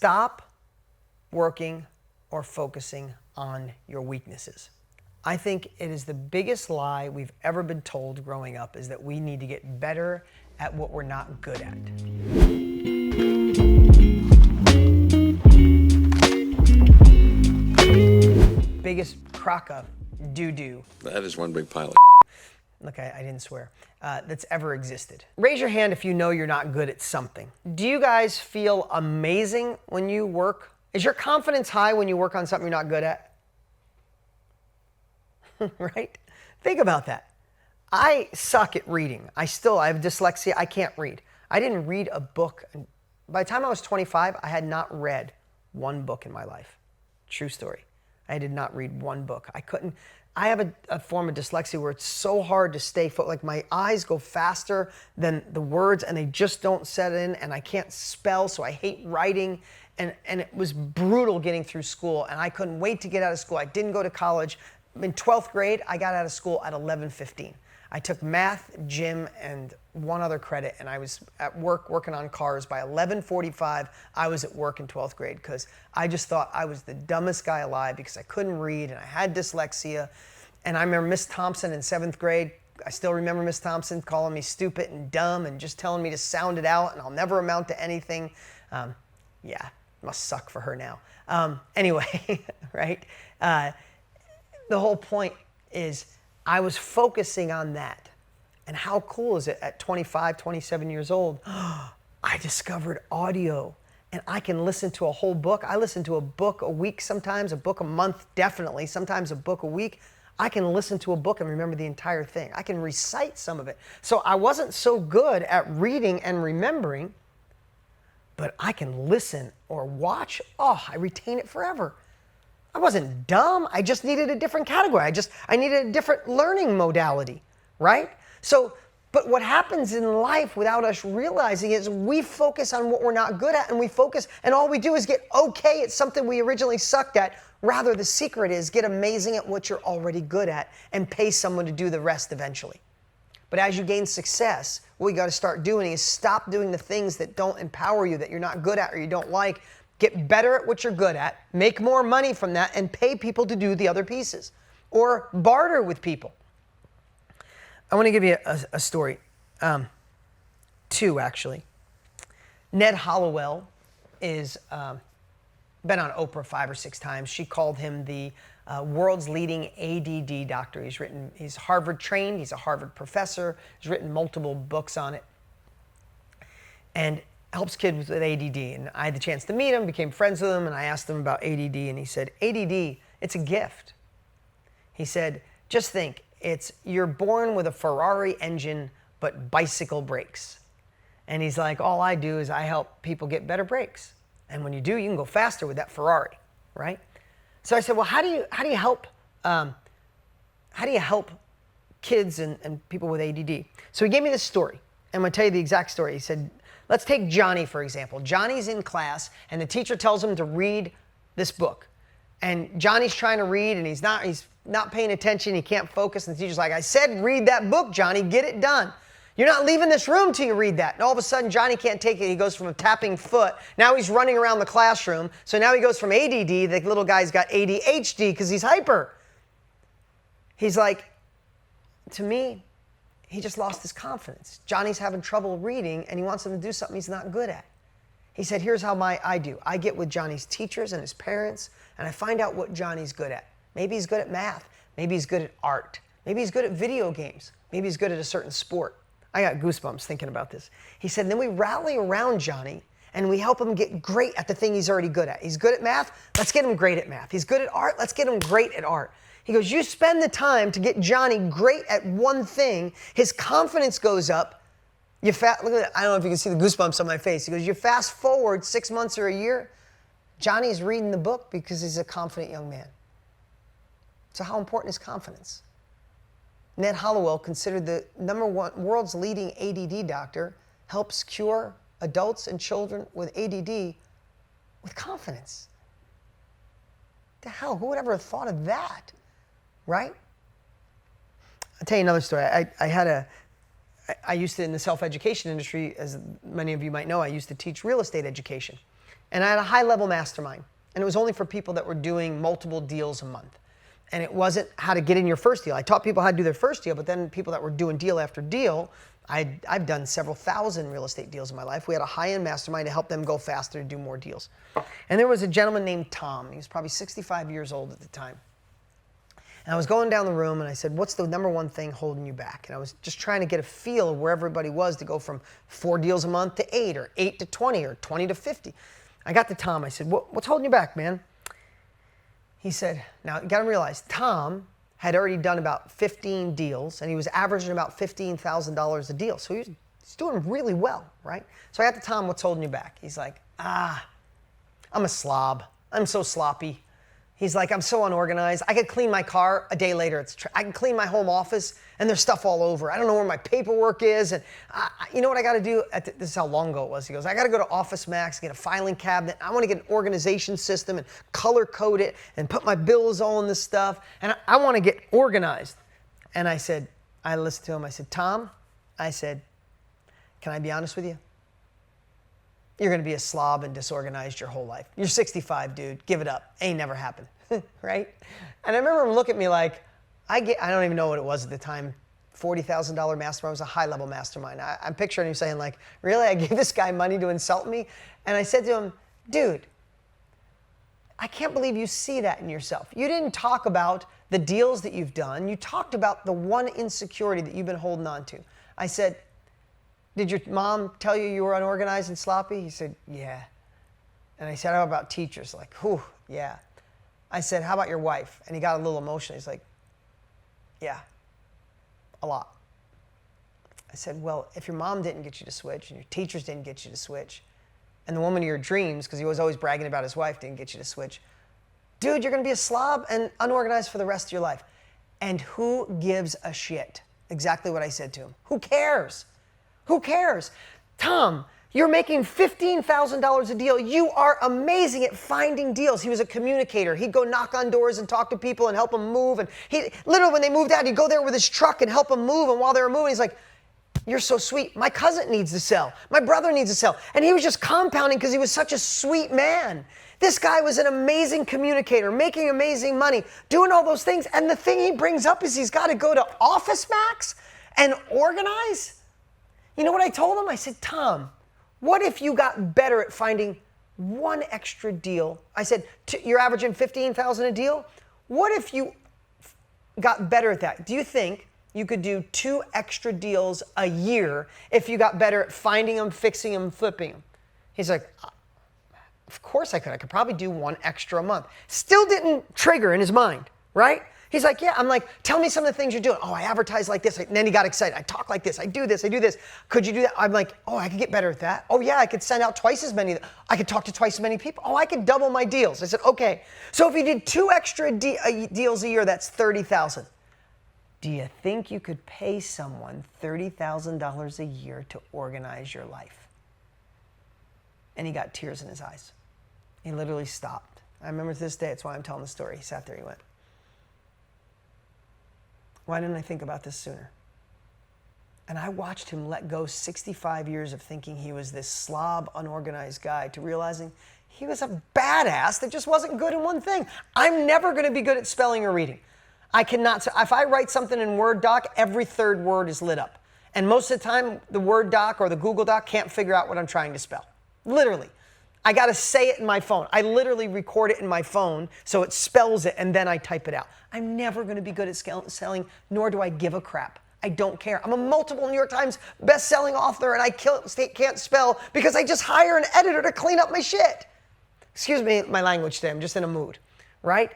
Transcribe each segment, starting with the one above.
Stop working or focusing on your weaknesses. I think it is the biggest lie we've ever been told growing up, is that we need to get better at what we're not good at. Biggest crock of doo-doo. That is one big pile of Look, I didn't swear. That's ever existed. Raise your hand if you know you're not good at something. Do you guys feel amazing when you work? Is your confidence high when you work on something you're not good at? Right? Think about that. I suck at reading. I have dyslexia. I can't read. I didn't read a book. By the time I was 25, I had not read one book in my life. True story. I did not read one book. I couldn't. I have a form of dyslexia where it's so hard to stay focused. Like my eyes go faster than the words and they just don't set in, and I can't spell, so I hate writing. And it was brutal getting through school, and I couldn't wait to get out of school. I didn't go to college. In 12th grade, I got out of school at 11:15. I took math, gym, and one other credit, and I was at work working on cars. By 11:45, I was at work in 12th grade because I just thought I was the dumbest guy alive because I couldn't read and I had dyslexia. And I remember Miss Thompson in 7th grade. I still remember Miss Thompson calling me stupid and dumb and just telling me to sound it out and I'll never amount to anything. Yeah, must suck for her now. Anyway, right? The whole point is I was focusing on that. And how cool is it at 25, 27 years old? I discovered audio and I can listen to a whole book. I listen to a book a week sometimes, a book a month definitely, sometimes a book a week. I can listen to a book and remember the entire thing. I can recite some of it. So I wasn't so good at reading and remembering, but I can listen or watch. Oh, I retain it forever. I wasn't dumb. I just needed a different category. I needed a different learning modality, right? So, but what happens in life without us realizing is we focus on what we're not good at, and all we do is get okay at something we originally sucked at. Rather, the secret is get amazing at what you're already good at and pay someone to do the rest eventually. But as you gain success, what you got to start doing is stop doing the things that don't empower you, that you're not good at or you don't like. Get better at what you're good at, make more money from that, and pay people to do the other pieces. Or barter with people. I want to give you a story. Two, actually. Ned Hollowell is been on Oprah 5 or 6 times. She called him the world's leading ADD doctor. He's Harvard trained. He's a Harvard professor. He's written multiple books on it. And helps kids with ADD. And I had the chance to meet him, became friends with him, and I asked him about ADD, and he said, ADD, it's a gift. He said, just think, you're born with a Ferrari engine, but bicycle brakes. And he's like, all I do is I help people get better brakes. And when you do, you can go faster with that Ferrari, right? So I said, well, how do you help kids and people with ADD? So he gave me this story. I'm going to tell you the exact story. He said, let's take Johnny, for example. Johnny's in class, and the teacher tells him to read this book. And Johnny's trying to read, and he's not paying attention. He can't focus. And the teacher's like, I said, read that book, Johnny. Get it done. You're not leaving this room till you read that. And all of a sudden, Johnny can't take it. He goes from a tapping foot. Now he's running around the classroom. So now he goes from ADD, the little guy's got ADHD because he's hyper. He's like, to me, he just lost his confidence. Johnny's having trouble reading, and he wants him to do something he's not good at. He said, here's how I do. I get with Johnny's teachers and his parents, and I find out what Johnny's good at. Maybe he's good at math. Maybe he's good at art. Maybe he's good at video games. Maybe he's good at a certain sport. I got goosebumps thinking about this. He said, then we rally around Johnny, and we help him get great at the thing he's already good at. He's good at math. Let's get him great at math. He's good at art. Let's get him great at art. He goes, you spend the time to get Johnny great at one thing, his confidence goes up. Look at that. I don't know if you can see the goosebumps on my face. He goes, you fast forward 6 months or a year, Johnny's reading the book because he's a confident young man. So how important is confidence? Ned Hollowell, considered the #1 world's leading ADD doctor, helps cure adults and children with ADD with confidence. The hell, who would ever have thought of that? Right? I'll tell you another story. I used to, in the self-education industry, as many of you might know, I used to teach real estate education. And I had a high-level mastermind. And it was only for people that were doing multiple deals a month. And it wasn't how to get in your first deal. I taught people how to do their first deal, but then people that were doing deal after deal, I've done several thousand real estate deals in my life. We had a high-end mastermind to help them go faster, to do more deals. And there was a gentleman named Tom. He was probably 65 years old at the time. And I was going down the room and I said, what's the number one thing holding you back? And I was just trying to get a feel of where everybody was to go from 4 deals a month to 8, or 8 to 20, or 20 to 50. I got to Tom. I said, what's holding you back, man? He said, now you got to realize, Tom had already done about 15 deals and he was averaging about $15,000 a deal. So he's doing really well, right? So I got to Tom, what's holding you back? He's like, I'm a slob. I'm so sloppy. He's like, I'm so unorganized. I could clean my car a day later. I can clean my home office and there's stuff all over. I don't know where my paperwork is. And you know what I got to do? This is how long ago it was. He goes, I got to go to Office Max, get a filing cabinet. I want to get an organization system and color code it and put my bills all in this stuff. And I want to get organized. And I said, I listened to him. I said, Tom, I said, can I be honest with you? You're going to be a slob and disorganized your whole life. You're 65, dude. Give it up. Ain't never happened. Right? And I remember him looking at me like, I don't even know what it was at the time. $40,000 mastermind. It was a high-level mastermind. I'm picturing him saying like, really? I gave this guy money to insult me? And I said to him, dude, I can't believe you see that in yourself. You didn't talk about the deals that you've done. You talked about the one insecurity that you've been holding on to. I said, did your mom tell you you were unorganized and sloppy? He said, yeah. And I said, how about teachers? Like, whew, yeah. I said, how about your wife? And he got a little emotional. He's like, yeah, a lot. I said, well, if your mom didn't get you to switch and your teachers didn't get you to switch and the woman of your dreams, because he was always bragging about his wife, didn't get you to switch, dude, you're going to be a slob and unorganized for the rest of your life. And who gives a shit? Exactly what I said to him. Who cares? Who cares? Tom, you're making $15,000 a deal. You are amazing at finding deals. He was a communicator. He'd go knock on doors and talk to people and help them move. And he literally, when they moved out, he'd go there with his truck and help them move. And while they were moving, he's like, you're so sweet. My cousin needs to sell. My brother needs to sell. And he was just compounding because he was such a sweet man. This guy was an amazing communicator, making amazing money, doing all those things. And the thing he brings up is he's got to go to Office Max and organize. You know what I told him? I said, Tom, what if you got better at finding one extra deal? I said, you're averaging $15,000 a deal. What if you got better at that? Do you think you could do 2 extra deals a year if you got better at finding them, fixing them, flipping them? He's like, of course I could. I could probably do 1 extra a month. Still didn't trigger in his mind, right? He's like, yeah. I'm like, tell me some of the things you're doing. Oh, I advertise like this. And then he got excited. I talk like this. I do this. I do this. Could you do that? I'm like, oh, I could get better at that. Oh, yeah, I could send out twice as many. I could talk to twice as many people. Oh, I could double my deals. I said, okay. So if you did 2 extra deals a year, that's $30,000. Do you think you could pay someone $30,000 a year to organize your life? And he got tears in his eyes. He literally stopped. I remember to this day, that's why I'm telling the story. He sat there, he went, why didn't I think about this sooner? And I watched him let go 65 years of thinking he was this slob, unorganized guy to realizing he was a badass that just wasn't good in one thing. I'm never going to be good at spelling or reading. I cannot, if I write something in Word doc, every 3rd word is lit up. And most of the time, the Word doc or the Google doc can't figure out what I'm trying to spell. Literally. I got to say it in my phone. I literally record it in my phone so it spells it and then I type it out. I'm never going to be good at selling, nor do I give a crap. I don't care. I'm a multiple New York Times best-selling author and I can't spell because I just hire an editor to clean up my shit. Excuse me, my language today. I'm just in a mood, right?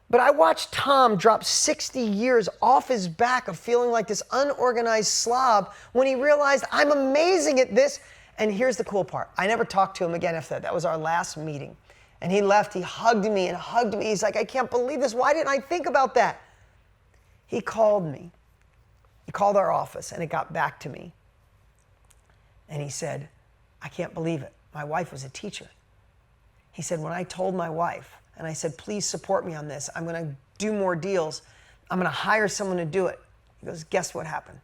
But I watched Tom drop 60 years off his back of feeling like this unorganized slob when he realized I'm amazing at this. And here's the cool part. I never talked to him again after that. That was our last meeting. And he left. He hugged me and hugged me. He's like, I can't believe this. Why didn't I think about that? He called me. He called our office and it got back to me. And he said, I can't believe it. My wife was a teacher. He said, when I told my wife, and I said, please support me on this. I'm going to do more deals. I'm going to hire someone to do it. He goes, guess what happened?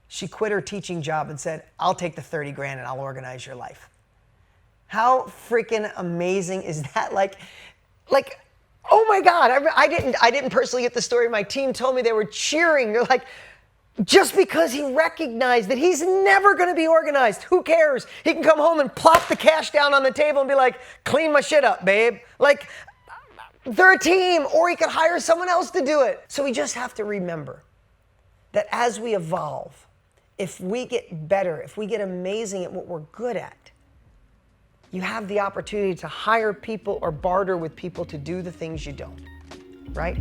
She quit her teaching job and said, I'll take the 30 grand and I'll organize your life. How freaking amazing is that? Like, oh my God, I didn't personally get the story. My team told me they were cheering. They're like, just because he recognized that he's never going to be organized, who cares? He can come home and plop the cash down on the table and be like, clean my shit up, babe. Like, they're a team, or he could hire someone else to do it. So we just have to remember that as we evolve, if we get better, if we get amazing at what we're good at, you have the opportunity to hire people or barter with people to do the things you don't, right?